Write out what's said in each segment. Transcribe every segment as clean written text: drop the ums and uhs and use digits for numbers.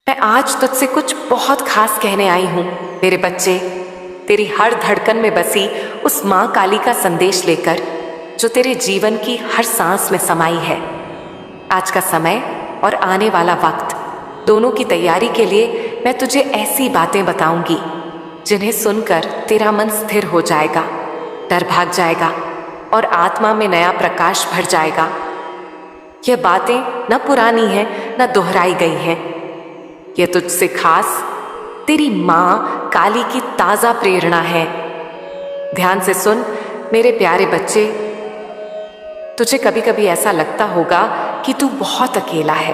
मैं आज तुझसे कुछ बहुत खास कहने आई हूँ मेरे बच्चे। तेरी हर धड़कन में बसी उस माँ काली का संदेश लेकर, जो तेरे जीवन की हर सांस में समाई है। आज का समय और आने वाला वक्त दोनों की तैयारी के लिए मैं तुझे ऐसी बातें बताऊंगी जिन्हें सुनकर तेरा मन स्थिर हो जाएगा, डर भाग जाएगा और आत्मा में नया प्रकाश भर जाएगा। यह बातें न पुरानी हैं न दोहराई गई हैं। यह तुझसे खास तेरी माँ काली की ताजा प्रेरणा है। ध्यान से सुन मेरे प्यारे बच्चे। तुझे कभी कभी ऐसा लगता होगा कि तू बहुत अकेला है,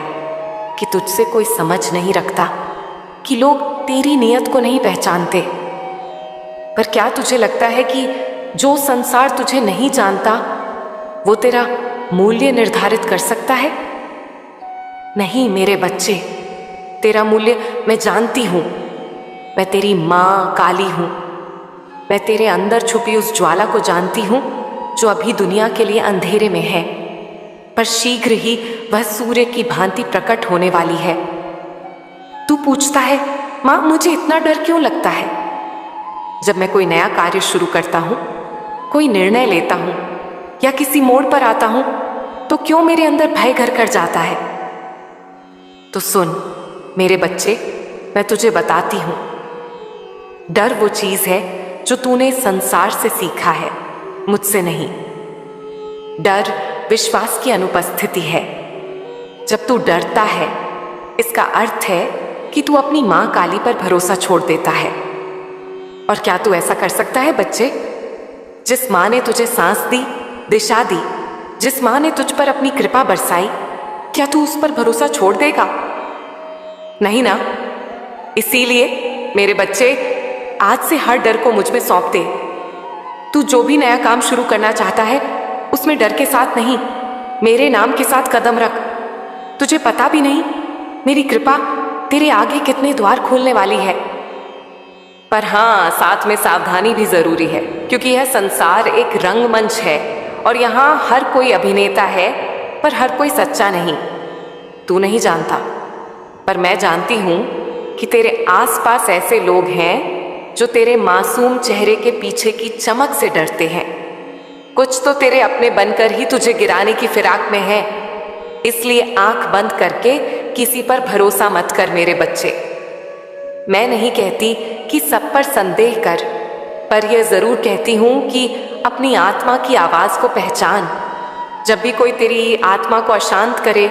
कि तुझसे कोई समझ नहीं रखता, कि लोग तेरी नीयत को नहीं पहचानते। पर क्या तुझे लगता है कि जो संसार तुझे नहीं जानता वो तेरा मूल्य निर्धारित कर सकता है? नहीं मेरे बच्चे, तेरा मूल्य मैं जानती हूँ। मैं तेरी माँ काली हूँ। मैं तेरे अंदर छुपी उस ज्वाला को जानती हूँ जो अभी दुनिया के लिए अंधेरे में है, पर शीघ्र ही वह सूर्य की भांति प्रकट होने वाली है। तू पूछता है, माँ मुझे इतना डर क्यों लगता है? जब मैं कोई नया कार्य शुरू करता हूँ, कोई निर्णय लेता हूँ या किसी मोड़ पर आता हूँ, तो क्यों मेरे अंदर भय घर कर जाता है? तो सुन मेरे बच्चे, मैं तुझे बताती हूँ। डर वो चीज है जो तूने संसार से सीखा है, मुझसे नहीं। डर विश्वास की अनुपस्थिति है। जब तू डरता है, इसका अर्थ है कि तू अपनी माँ काली पर भरोसा छोड़ देता है। और क्या तू ऐसा कर सकता है बच्चे? जिस माँ ने तुझे सांस दी, दिशा दी, जिस माँ ने तुझ पर अपनी कृपा बरसाई, क्या तू उस पर भरोसा छोड़ देगा? नहीं ना। इसीलिए मेरे बच्चे, आज से हर डर को मुझ में सौंप दे। तू जो भी नया काम शुरू करना चाहता है, उसमें डर के साथ नहीं, मेरे नाम के साथ कदम रख। तुझे पता भी नहीं मेरी कृपा तेरे आगे कितने द्वार खोलने वाली है। पर हाँ, साथ में सावधानी भी जरूरी है, क्योंकि यह संसार एक रंगमंच है और यहाँ हर कोई अभिनेता है, पर हर कोई सच्चा नहीं। तू नहीं जानता, पर मैं जानती हूँ कि तेरे आसपास ऐसे लोग हैं जो तेरे मासूम चेहरे के पीछे की चमक से डरते हैं। कुछ तो तेरे अपने बनकर ही तुझे गिराने की फिराक में है। इसलिए आंख बंद करके किसी पर भरोसा मत कर मेरे बच्चे। मैं नहीं कहती कि सब पर संदेह कर, पर यह जरूर कहती हूं कि अपनी आत्मा की आवाज को पहचान। जब भी कोई तेरी आत्मा को अशांत करे,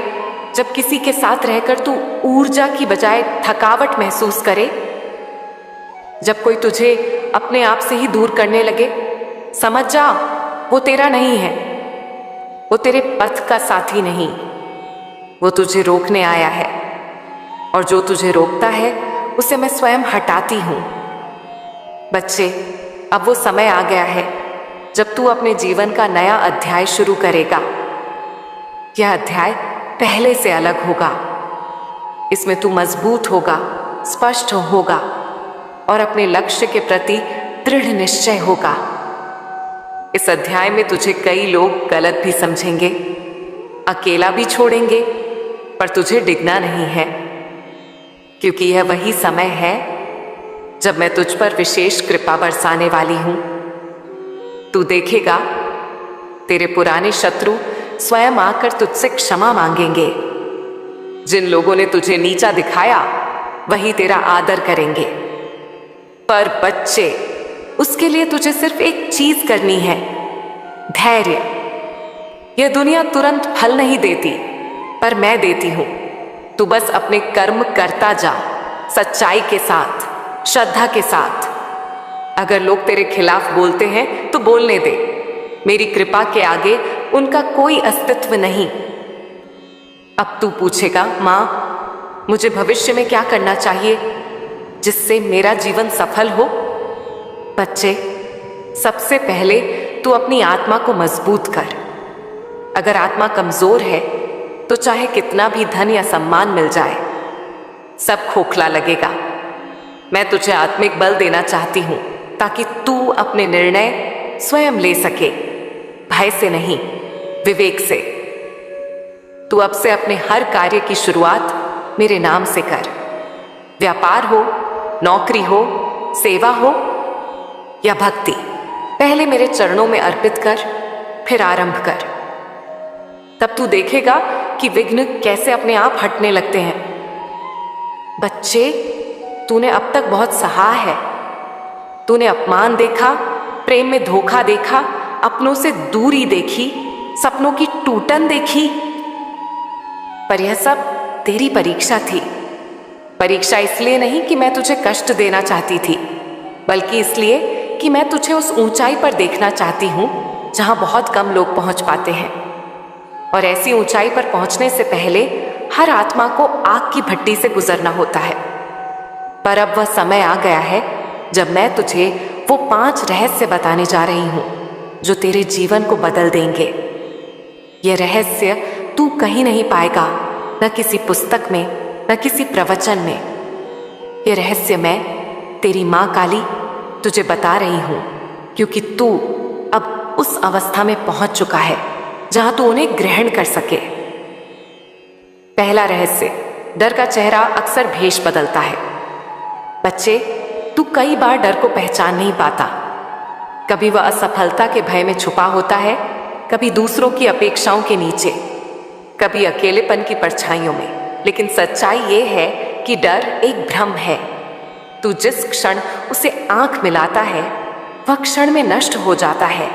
जब किसी के साथ रहकर तू ऊर्जा की बजाय थकावट महसूस करे, जब कोई तुझे अपने आप से ही दूर करने लगे, समझ जा वो तेरा नहीं है। वो तेरे पथ का साथी नहीं, वो तुझे रोकने आया है। और जो तुझे रोकता है उसे मैं स्वयं हटाती हूँ। बच्चे, अब वो समय आ गया है जब तू अपने जीवन का नया अध्याय शुरू करेगा। यह अध्याय पहले से अलग होगा। इसमें तू मजबूत होगा, स्पष्ट होगा और अपने लक्ष्य के प्रति दृढ़ निश्चय होगा। इस अध्याय में तुझे कई लोग गलत भी समझेंगे, अकेला भी छोड़ेंगे, पर तुझे डिगना नहीं है, क्योंकि यह वही समय है जब मैं तुझ पर विशेष कृपा बरसाने वाली हूं। तू देखेगा, तेरे पुराने शत्रु स्वयं आकर तुझसे क्षमा मांगेंगे। जिन लोगों ने तुझे नीचा दिखाया, वही तेरा आदर करेंगे। पर बच्चे, उसके लिए तुझे सिर्फ एक चीज करनी है, धैर्य। यह दुनिया तुरंत फल नहीं देती, पर मैं देती हूं। तू बस अपने कर्म करता जा, सच्चाई के साथ, श्रद्धा के साथ। अगर लोग तेरे खिलाफ बोलते हैं तो बोलने दे। मेरी कृपा के आगे उनका कोई अस्तित्व नहीं। अब तू पूछेगा, माँ मुझे भविष्य में क्या करना चाहिए जिससे मेरा जीवन सफल हो? बच्चे, सबसे पहले तू अपनी आत्मा को मजबूत कर। अगर आत्मा कमजोर है तो चाहे कितना भी धन या सम्मान मिल जाए, सब खोखला लगेगा। मैं तुझे आत्मिक बल देना चाहती हूं ताकि तू अपने निर्णय स्वयं ले सके, भय से नहीं, विवेक से। तू अब से अपने हर कार्य की शुरुआत मेरे नाम से कर। व्यापार हो, नौकरी हो, सेवा हो या भक्ति, पहले मेरे चरणों में अर्पित कर, फिर आरंभ कर। तब तू देखेगा कि विघ्न कैसे अपने आप हटने लगते हैं। बच्चे, तूने अब तक बहुत सहा है। तूने अपमान देखा, प्रेम में धोखा देखा, अपनों से दूरी देखी, सपनों की टूटन देखी, पर यह सब तेरी परीक्षा थी। परीक्षा इसलिए नहीं कि मैं तुझे कष्ट देना चाहती थी, बल्कि इसलिए कि मैं तुझे उस ऊंचाई पर देखना चाहती हूं जहां बहुत कम लोग पहुंच पाते हैं। और ऐसी ऊंचाई पर पहुंचने से पहले हर आत्मा को आग की भट्टी से गुजरना होता है। पर अब वह समय आ गया है जब मैं तुझे वो 5 रहस्य बताने जा रही हूं जो तेरे जीवन को बदल देंगे। ये रहस्य तू कहीं नहीं पाएगा, न किसी पुस्तक में, न किसी प्रवचन में। ये रहस्य मैं, तेरी माँ काली, तुझे बता रही हूं, क्योंकि तू अब उस अवस्था में पहुंच चुका है जहां तू उन्हें ग्रहण कर सके। पहला रहस्य, डर का चेहरा अक्सर भेष बदलता है। बच्चे, तू कई बार डर को पहचान नहीं पाता। कभी वह असफलता के भय में छुपा होता है, कभी दूसरों की अपेक्षाओं के नीचे, कभी अकेलेपन की परछाइयों में। लेकिन सच्चाई ये है कि डर एक भ्रम है। तू जिस क्षण उसे आंख मिलाता है, वह क्षण में नष्ट हो जाता है।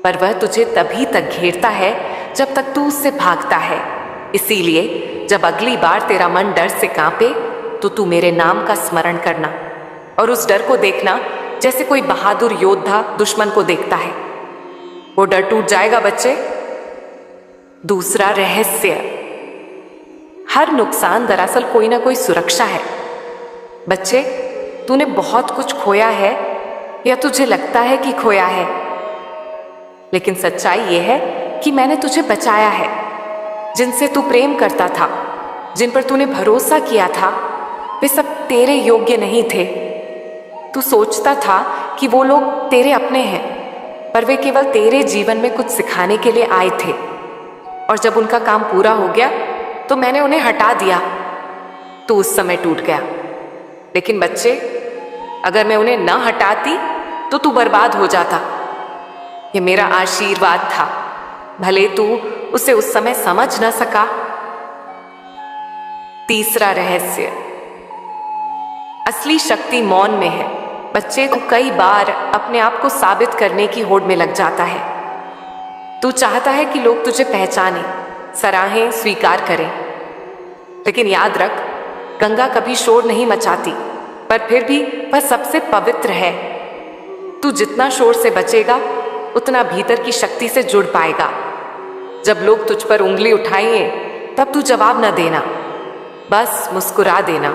पर वह तुझे तभी तक घेरता है जब तक तू उससे भागता है। इसीलिए जब अगली बार तेरा मन डर से कांपे तो तू मेरे नाम का स्मरण करना और उस डर को देखना जैसे कोई बहादुर योद्धा दुश्मन को देखता है। वो डर टूट जाएगा बच्चे। दूसरा रहस्य, हर नुकसान दरअसल कोई ना कोई सुरक्षा है। बच्चे, तूने बहुत कुछ खोया है या तुझे लगता है कि खोया है, लेकिन सच्चाई यह है कि मैंने तुझे बचाया है। जिनसे तू प्रेम करता था, जिन पर तूने भरोसा किया था, वे सब तेरे योग्य नहीं थे। तू सोचता था कि वो लोग तेरे अपने हैं, पर वे केवल तेरे जीवन में कुछ सिखाने के लिए आए थे। और जब उनका काम पूरा हो गया तो मैंने उन्हें हटा दिया। तू उस समय टूट गया। लेकिन बच्चे, अगर मैं उन्हें न हटाती तो तू बर्बाद हो जाता। ये मेरा आशीर्वाद था, भले तू उसे उस समय समझ न सका। तीसरा रहस्य, असली शक्ति मौन में है। बच्चे, तू कई बार अपने आप को साबित करने की होड़ में लग जाता है। तू चाहता है कि लोग तुझे पहचानें, सराहें, स्वीकार करें। लेकिन याद रख, गंगा कभी शोर नहीं मचाती, पर फिर भी वह सबसे पवित्र है। तू जितना शोर से बचेगा उतना भीतर की शक्ति से जुड़ पाएगा। जब लोग तुझ पर उंगली उठाएंगे तब तू जवाब न देना, बस मुस्कुरा देना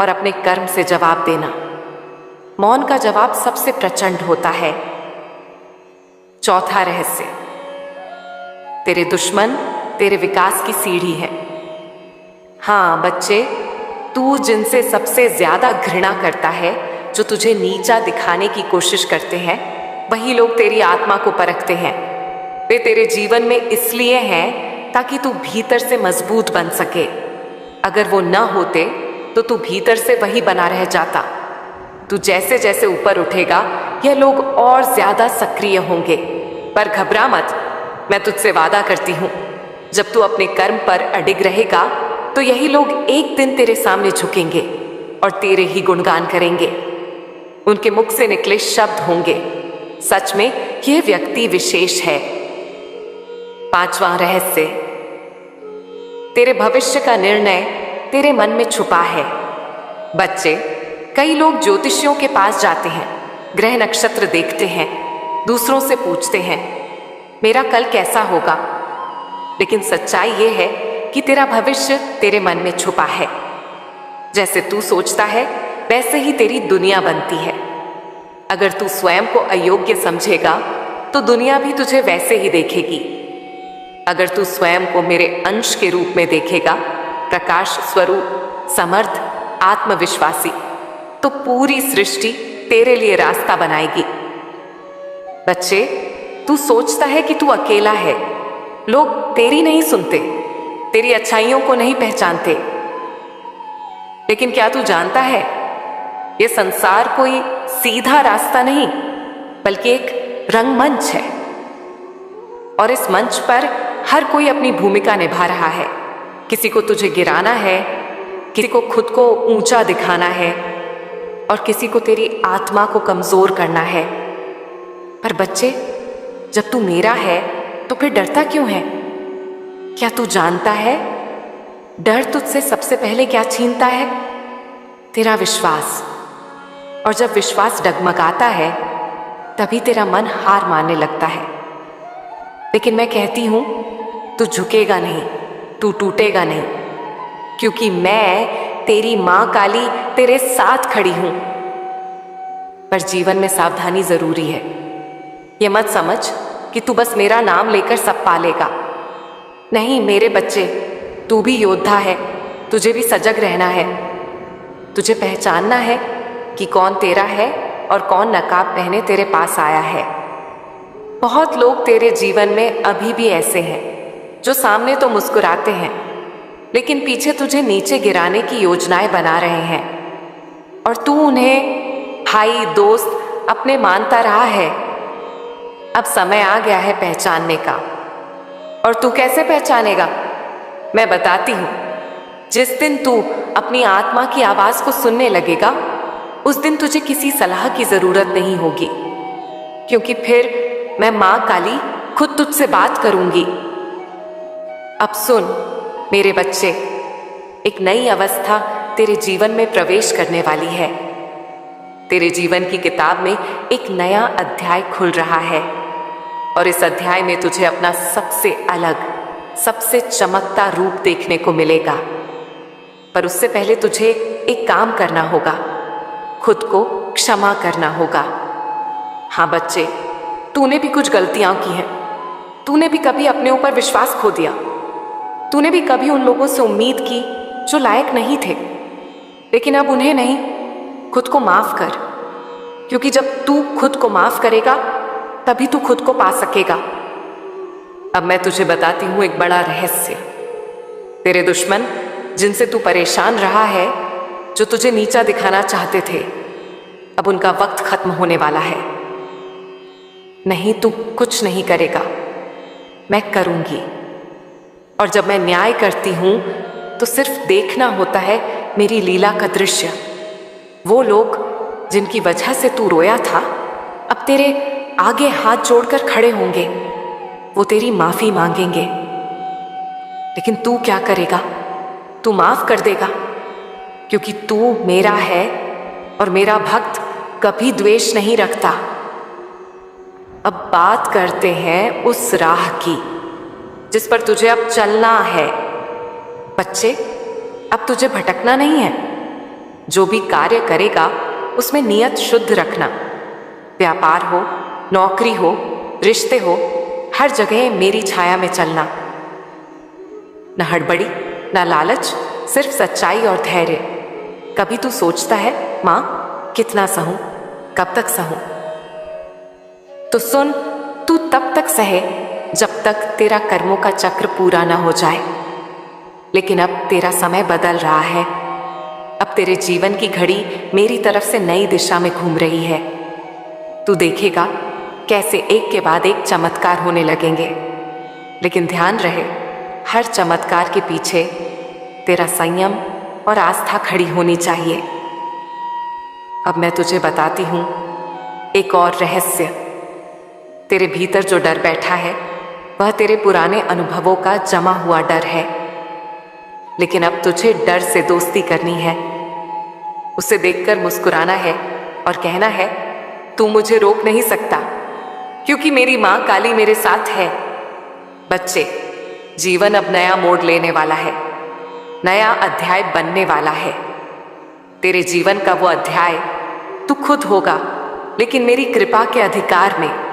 और अपने कर्म से जवाब देना। मौन का जवाब सबसे प्रचंड होता है। चौथा रहस्य, तेरे दुश्मन तेरे विकास की सीढ़ी है। हाँ बच्चे, तू जिनसे सबसे ज्यादा घृणा करता है, जो तुझे नीचा दिखाने की कोशिश करते हैं, वही लोग तेरी आत्मा को परखते हैं। वे तेरे जीवन में इसलिए हैं ताकि तू भीतर से मजबूत बन सके। अगर वो न होते तो तू भीतर से वही बना रह जाता। तू जैसे जैसे ऊपर उठेगा यह लोग और ज्यादा सक्रिय होंगे। पर घबरा मत, मैं तुझसे वादा करती हूं, जब तू अपने कर्म पर अडिग रहेगा तो यही लोग एक दिन तेरे सामने झुकेंगे और तेरे ही गुणगान करेंगे। उनके मुख से निकले शब्द होंगे, सच में यह व्यक्ति विशेष है। पांचवा रहस्य, तेरे भविष्य का निर्णय तेरे मन में छुपा है। बच्चे, कई लोग ज्योतिषियों के पास जाते हैं, ग्रह नक्षत्र देखते हैं, दूसरों से पूछते हैं मेरा कल कैसा होगा। लेकिन सच्चाई यह है कि तेरा भविष्य तेरे मन में छुपा है। जैसे तू सोचता है वैसे ही तेरी दुनिया बनती है। अगर तू स्वयं को अयोग्य समझेगा तो दुनिया भी तुझे वैसे ही देखेगी। अगर तू स्वयं को मेरे अंश के रूप में देखेगा, प्रकाश स्वरूप, समर्थ, आत्मविश्वासी, तो पूरी सृष्टि तेरे लिए रास्ता बनाएगी। बच्चे, तू सोचता है कि तू अकेला है। लोग तेरी नहीं सुनते, तेरी अच्छाइयों को नहीं पहचानते। लेकिन क्या तू जानता है, ये संसार कोई सीधा रास्ता नहीं, बल्कि एक रंगमंच है। और इस मंच पर हर कोई अपनी भूमिका निभा रहा है। किसी को तुझे गिराना है, किसी को खुद को ऊंचा दिखाना है, और किसी को तेरी आत्मा को कमजोर करना है। पर बच्चे, जब तू मेरा है तो फिर डरता क्यों है? क्या तू जानता है डर तुझसे सबसे पहले क्या छीनता है? तेरा विश्वास। और जब विश्वास डगमगाता है तभी तेरा मन हार मानने लगता है। लेकिन मैं कहती हूं, तू झुकेगा नहीं, तू टूटेगा नहीं, क्योंकि मैं तेरी मां काली तेरे साथ खड़ी हूं। पर जीवन में सावधानी जरूरी है। ये मत समझ कि तू बस मेरा नाम लेकर सब पालेगा। नहीं मेरे बच्चे, तू भी योद्धा है, तुझे भी सजग रहना है। तुझे पहचानना है कि कौन तेरा है और कौन नकाब पहने तेरे पास आया है। बहुत लोग तेरे जीवन में अभी भी ऐसे हैं जो सामने तो मुस्कुराते हैं, लेकिन पीछे तुझे नीचे गिराने की योजनाएं बना रहे हैं। और तू उन्हें भाई दोस्त अपने मानता रहा है। अब समय आ गया है पहचानने का। और तू कैसे पहचानेगा? मैं बताती हूं। जिस दिन तू अपनी आत्मा की आवाज को सुनने लगेगा, उस दिन तुझे किसी सलाह की जरूरत नहीं होगी, क्योंकि फिर मैं मां काली खुद तुझसे बात करूंगी। अब सुन मेरे बच्चे, एक नई अवस्था तेरे जीवन में प्रवेश करने वाली है। तेरे जीवन की किताब में एक नया अध्याय खुल रहा है, और इस अध्याय में तुझे अपना सबसे अलग, सबसे चमकता रूप देखने को मिलेगा। पर उससे पहले तुझे एक काम करना होगा, खुद को क्षमा करना होगा। हाँ बच्चे, तूने भी कुछ गलतियां की हैं। तूने भी कभी अपने ऊपर विश्वास खो दिया। तूने भी कभी उन लोगों से उम्मीद की जो लायक नहीं थे। लेकिन अब उन्हें नहीं, खुद को माफ कर, क्योंकि जब तू खुद को माफ करेगा तभी तू खुद को पा सकेगा। अब मैं तुझे बताती हूं एक बड़ा रहस्य। तेरे दुश्मन जिनसे तू परेशान रहा है, जो तुझे नीचा दिखाना चाहते थे, अब उनका वक्त खत्म होने वाला है। नहीं, तू कुछ नहीं करेगा, मैं करूंगी। और जब मैं न्याय करती हूं तो सिर्फ देखना होता है मेरी लीला का दृश्य। वो लोग जिनकी वजह से तू रोया था, अब तेरे आगे हाथ जोड़कर खड़े होंगे। वो तेरी माफी मांगेंगे। लेकिन तू क्या करेगा? तू माफ कर देगा, क्योंकि तू मेरा है और मेरा भक्त कभी द्वेष नहीं रखता। अब बात करते हैं उस राह की जिस पर तुझे अब चलना है। बच्चे, अब तुझे भटकना नहीं है। जो भी कार्य करेगा उसमें नियत शुद्ध रखना। व्यापार हो, नौकरी हो, रिश्ते हो, हर जगह मेरी छाया में चलना। न हड़बड़ी, न लालच, सिर्फ सच्चाई और धैर्य। कभी तू सोचता है, मां कितना सहूं, कब तक सहूं? तो सुन, तू तब तक सहे जब तक तेरा कर्मों का चक्र पूरा ना हो जाए। लेकिन अब तेरा समय बदल रहा है। अब तेरे जीवन की घड़ी मेरी तरफ से नई दिशा में घूम रही है। तू देखेगा कैसे एक के बाद एक चमत्कार होने लगेंगे। लेकिन ध्यान रहे, हर चमत्कार के पीछे तेरा संयम और आस्था खड़ी होनी चाहिए। अब मैं तुझे बताती हूं एक और रहस्य। तेरे भीतर जो डर बैठा है, वह तेरे पुराने अनुभवों का जमा हुआ डर है। लेकिन अब तुझे डर से दोस्ती करनी है, उसे देखकर मुस्कुराना है और कहना है, तू मुझे रोक नहीं सकता, क्योंकि मेरी मां काली मेरे साथ है। बच्चे, जीवन अब नया मोड़ लेने वाला है, नया अध्याय बनने वाला है। तेरे जीवन का वो अध्याय तू खुद होगा, लेकिन मेरी कृपा के अधिकार में।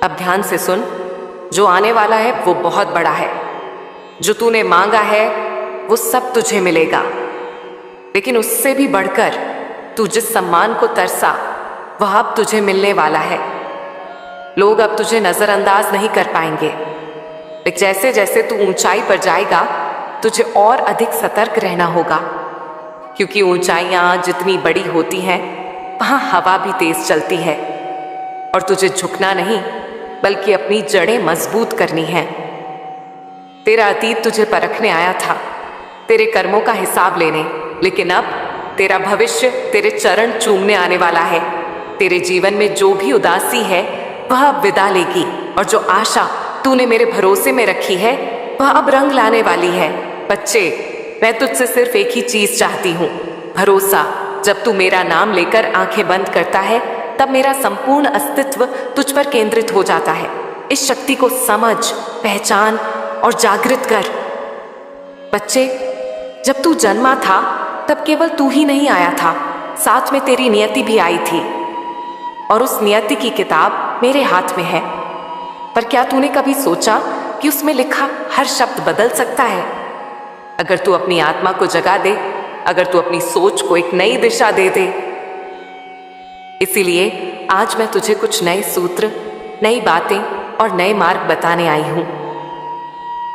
अब ध्यान से सुन, जो आने वाला है वो बहुत बड़ा है। जो तूने मांगा है वो सब तुझे मिलेगा। लेकिन उससे भी बढ़कर तू जिस सम्मान को तरसा, वह अब तुझे मिलने वाला है। लोग अब तुझे नजरअंदाज नहीं कर पाएंगे। लेकिन जैसे जैसे तू ऊंचाई पर जाएगा, तुझे और अधिक सतर्क रहना होगा। क्योंकि ऊंचाइयां जितनी बड़ी होती हैं वहां हवा भी तेज चलती है। और तुझे झुकना नहीं बल्कि अपनी जड़ें मजबूत करनी है। तेरा अतीत तुझे परखने आया था, तेरे कर्मों का हिसाब लेने, लेकिन अब तेरा भविष्य तेरे चरण चूमने आने वाला है। तेरे जीवन में जो भी उदासी है वह अब विदा लेगी, और जो आशा तूने मेरे भरोसे में रखी है वह अब रंग लाने वाली है। बच्चे, मैं तुझसे सिर्फ एक ही चीज चाहती हूँ, भरोसा। जब तू मेरा नाम लेकर आंखें बंद करता है तब मेरा संपूर्ण अस्तित्व तुझ पर केंद्रित हो जाता है। इस शक्ति को समझ, पहचान और जागृत कर। बच्चे, जब तू जन्मा था तब केवल तू ही नहीं आया था, साथ में तेरी नियति भी आई थी। और उस नियति की किताब मेरे हाथ में है। पर क्या तूने कभी सोचा कि उसमें लिखा हर शब्द बदल सकता है? अगर तू अपनी आत्मा को जगा दे, अगर तू अपनी सोच को एक नई दिशा दे दे। इसीलिए आज मैं तुझे कुछ नए सूत्र, नई बातें और नए मार्ग बताने आई हूं।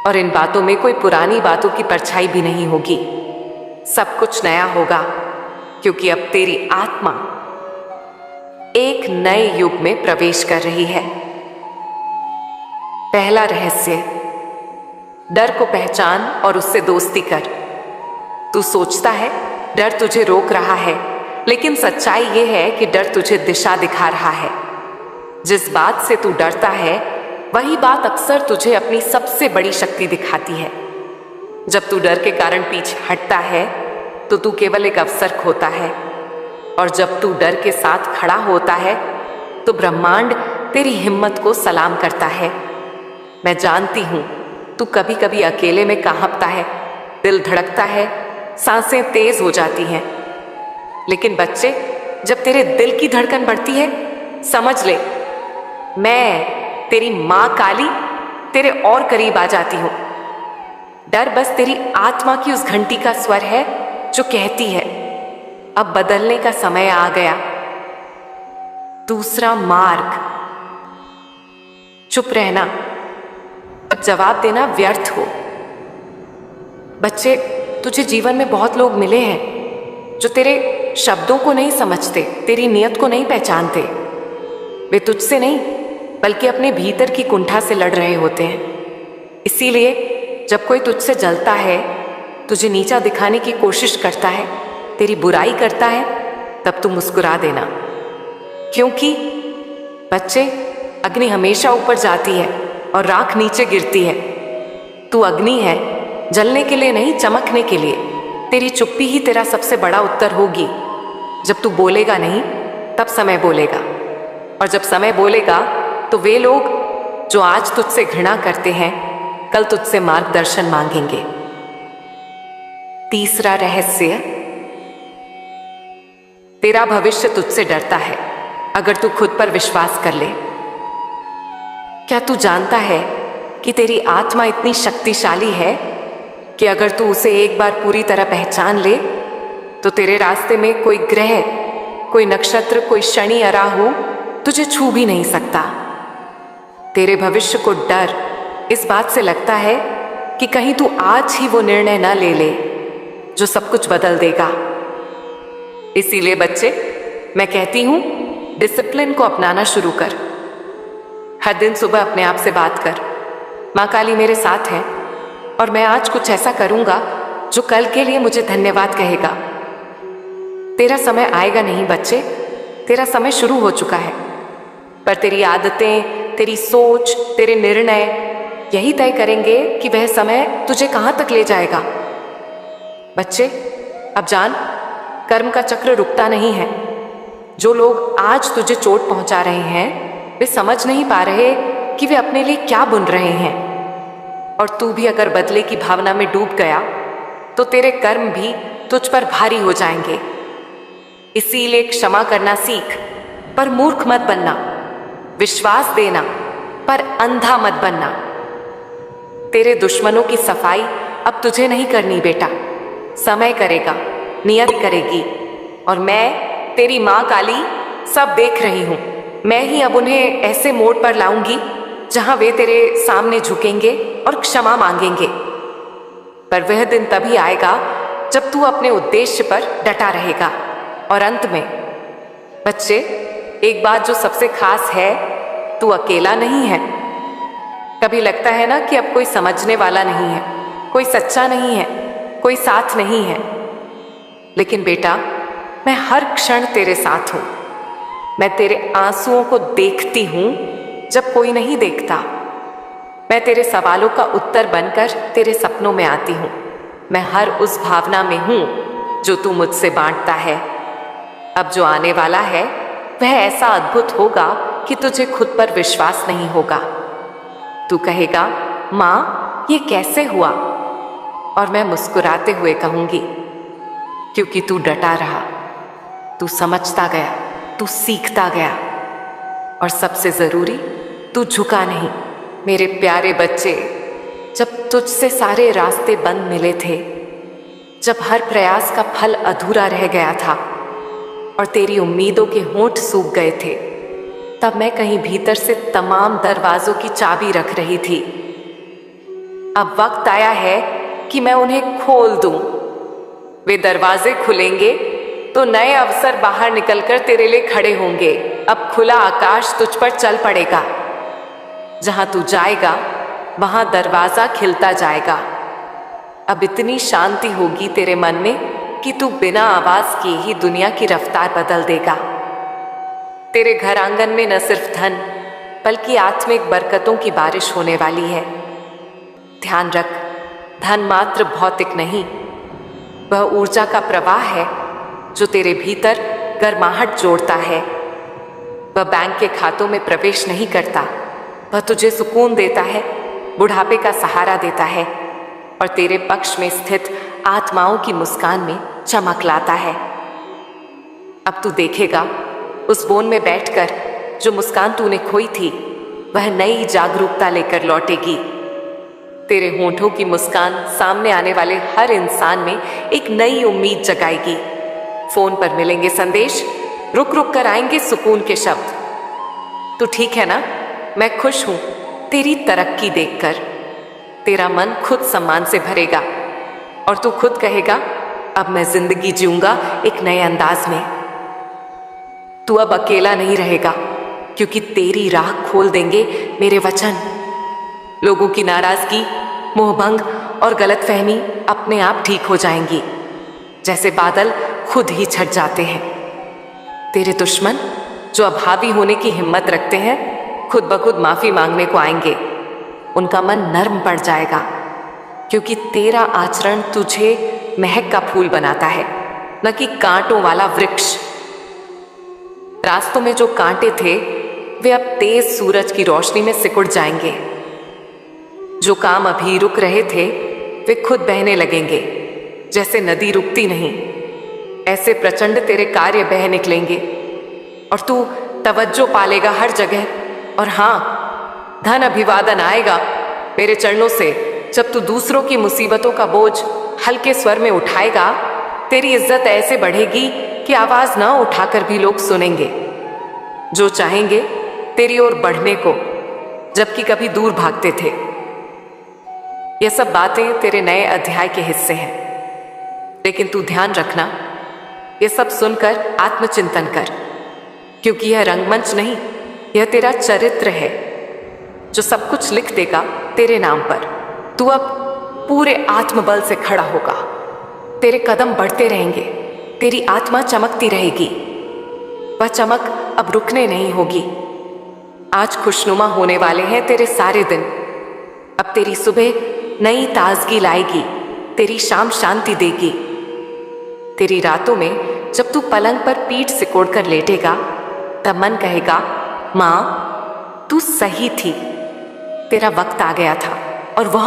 और इन बातों में कोई पुरानी बातों की परछाई भी नहीं होगी। सब कुछ नया होगा, क्योंकि अब तेरी आत्मा एक नए युग में प्रवेश कर रही है। पहला रहस्य, डर को पहचान और उससे दोस्ती कर। तू सोचता है डर तुझे रोक रहा है, लेकिन सच्चाई यह है कि डर तुझे दिशा दिखा रहा है। जिस बात से तू डरता है वही बात अक्सर तुझे अपनी सबसे बड़ी शक्ति दिखाती है। जब तू डर के कारण पीछे हटता है तो तू केवल एक अवसर खोता है, और जब तू डर के साथ खड़ा होता है तो ब्रह्मांड तेरी हिम्मत को सलाम करता है। मैं जानती हूं तू कभी कभी अकेले में कांपता है, दिल धड़कता है, सांसें तेज हो जाती हैं। लेकिन बच्चे, जब तेरे दिल की धड़कन बढ़ती है, समझ ले मैं तेरी मां काली तेरे और करीब आ जाती हूं। डर बस तेरी आत्मा की उस घंटी का स्वर है जो कहती है अब बदलने का समय आ गया। दूसरा मार्ग, चुप रहना, जवाब देना व्यर्थ हो। बच्चे, तुझे जीवन में बहुत लोग मिले हैं जो तेरे शब्दों को नहीं समझते, तेरी नियत को नहीं पहचानते। वे तुझसे नहीं बल्कि अपने भीतर की कुंठा से लड़ रहे होते हैं। इसीलिए जब कोई तुझसे जलता है, तुझे नीचा दिखाने की कोशिश करता है, तेरी बुराई करता है, तब तू मुस्कुरा देना। क्योंकि बच्चे, अग्नि हमेशा ऊपर जाती है और राख नीचे गिरती है। तू अग्नि है, जलने के लिए नहीं, चमकने के लिए। तेरी चुप्पी ही तेरा सबसे बड़ा उत्तर होगी। जब तू बोलेगा नहीं तब समय बोलेगा, और जब समय बोलेगा तो वे लोग जो आज तुझसे घृणा करते हैं कल तुझसे मार्गदर्शन मांगेंगे। तीसरा रहस्य, तेरा भविष्य तुझसे डरता है अगर तू खुद पर विश्वास कर ले। क्या तू जानता है कि तेरी आत्मा इतनी शक्तिशाली है कि अगर तू उसे एक बार पूरी तरह पहचान ले तो तेरे रास्ते में कोई ग्रह, कोई नक्षत्र, कोई शनि या राहु तुझे छू भी नहीं सकता। तेरे भविष्य को डर इस बात से लगता है कि कहीं तू आज ही वो निर्णय न ले ले जो सब कुछ बदल देगा। इसीलिए बच्चे, मैं कहती हूं डिसिप्लिन को अपनाना शुरू कर। हर दिन सुबह अपने आप से बात कर, मां काली मेरे साथ है और मैं आज कुछ ऐसा करूंगा जो कल के लिए मुझे धन्यवाद कहेगा। तेरा समय आएगा नहीं बच्चे, तेरा समय शुरू हो चुका है। पर तेरी आदतें, तेरी सोच, तेरे निर्णय यही तय करेंगे कि वह समय तुझे कहां तक ले जाएगा। बच्चे, अब जान, कर्म का चक्र रुकता नहीं है। जो लोग आज तुझे चोट पहुंचा रहे हैं वे समझ नहीं पा रहे कि वे अपने लिए क्या बुन रहे हैं। और तू भी अगर बदले की भावना में डूब गया तो तेरे कर्म भी तुझ पर भारी हो जाएंगे। इसीलिए क्षमा करना सीख, पर मूर्ख मत बनना। विश्वास देना, पर अंधा मत बनना। तेरे दुश्मनों की सफाई अब तुझे नहीं करनी बेटा, समय करेगा, नियत करेगी। और मैं तेरी मां काली सब देख रही हूं। मैं ही अब उन्हें ऐसे मोड़ पर लाऊंगी जहां वे तेरे सामने झुकेंगे और क्षमा मांगेंगे। पर वह दिन तभी आएगा जब तू अपने उद्देश्य पर डटा रहेगा। और अंत में बच्चे, एक बात जो सबसे खास है, तू अकेला नहीं है। कभी लगता है ना कि अब कोई समझने वाला नहीं है, कोई सच्चा नहीं है, कोई साथ नहीं है। लेकिन बेटा, मैं हर क्षण तेरे साथ हूं। मैं तेरे आंसुओं को देखती हूं जब कोई नहीं देखता। मैं तेरे सवालों का उत्तर बनकर तेरे सपनों में आती हूं। मैं हर उस भावना में हूं जो तू मुझसे बांटता है। अब जो आने वाला है वह ऐसा अद्भुत होगा कि तुझे खुद पर विश्वास नहीं होगा। तू कहेगा, माँ ये कैसे हुआ? और मैं मुस्कुराते हुए कहूंगी, क्योंकि तू डटा रहा, तू समझता गया, तू सीखता गया, और सबसे जरूरी, तू झुका नहीं। मेरे प्यारे बच्चे, जब तुझसे सारे रास्ते बंद मिले थे, जब हर प्रयास का फल अधूरा रह गया था और तेरी उम्मीदों के होंठ सूख गए थे, तब मैं कहीं भीतर से तमाम दरवाजों की चाबी रख रही थी। अब वक्त आया है कि मैं उन्हें खोल दूं। वे दरवाजे खुलेंगे तो नए अवसर बाहर निकलकर तेरे लिए खड़े होंगे। अब खुला आकाश तुझ पर चल पड़ेगा। जहां तू जाएगा वहां दरवाजा खिलता जाएगा। अब इतनी शांति होगी तेरे मन में कि तू बिना आवाज किए ही दुनिया की रफ्तार बदल देगा। तेरे घर आंगन में न सिर्फ धन बल्कि आत्मिक बरकतों की बारिश होने वाली है। ध्यान रख, धन मात्र भौतिक नहीं, वह ऊर्जा का प्रवाह है जो तेरे भीतर गर्माहट जोड़ता है। वह बैंक के खातों में प्रवेश नहीं करता, वह तुझे सुकून देता है, बुढ़ापे का सहारा देता है और तेरे पक्ष में स्थित आत्माओं की मुस्कान में चमक लाता है। अब तू देखेगा, उस बोन में बैठकर जो मुस्कान तूने खोई थी वह नई जागरूकता लेकर लौटेगी। तेरे होंठों की मुस्कान सामने आने वाले हर इंसान में एक नई उम्मीद जगाएगी। फोन पर मिलेंगे संदेश, रुक रुक कर आएंगे सुकून के शब्द। तू ठीक है ना? मैं खुश हूं तेरी तरक्की देखकर। तेरा मन खुद सम्मान से भरेगा और तू खुद कहेगा, अब मैं जिंदगी जीऊंगा एक नए अंदाज में। तू अब अकेला नहीं रहेगा, क्योंकि तेरी राह खोल देंगे मेरे वचन। लोगों की नाराजगी, मोहभंग और गलतफहमी अपने आप ठीक हो जाएंगी, जैसे बादल खुद ही छट जाते हैं। तेरे दुश्मन जो अब हावी होने की हिम्मत रखते हैं, खुद ब खुद माफी मांगने को आएंगे। उनका मन नर्म पड़ जाएगा, क्योंकि तेरा आचरण तुझे महक का फूल बनाता है, न कि कांटों वाला वृक्ष। रास्तों में जो कांटे थे वे अब तेज सूरज की रोशनी में सिकुड़ जाएंगे। जो काम अभी रुक रहे थे वे खुद बहने लगेंगे, जैसे नदी रुकती नहीं। ऐसे प्रचंड तेरे कार्य बह निकलेंगे और तू तवज्जो पालेगा हर जगह। और हाँ, धन अभिवादन आएगा मेरे चरणों से। जब तू दूसरों की मुसीबतों का बोझ हल्के स्वर में उठाएगा, तेरी इज्जत ऐसे बढ़ेगी कि आवाज ना उठाकर भी लोग सुनेंगे, जो चाहेंगे तेरी ओर बढ़ने को, जबकि कभी दूर भागते थे। ये सब बातें तेरे नए अध्याय के हिस्से हैं, लेकिन तू ध्यान रखना, ये सब सुनकर आत्मचिंतन कर, क्योंकि यह रंगमंच नहीं, यह तेरा चरित्र है जो सब कुछ लिख देगा तेरे नाम पर। तू अब पूरे आत्मबल से खड़ा होगा। तेरे कदम बढ़ते रहेंगे, तेरी आत्मा चमकती रहेगी। वह चमक अब रुकने नहीं होगी। आज खुशनुमा होने वाले हैं तेरे सारे दिन। अब तेरी सुबह नई ताजगी लाएगी, तेरी शाम शांति देगी। तेरी रातों में जब तू पलंग पर पीठ सिकोड़कर लेटेगा, तब मन कहेगा, माँ तू सही थी, तेरा वक्त आ गया था। और वह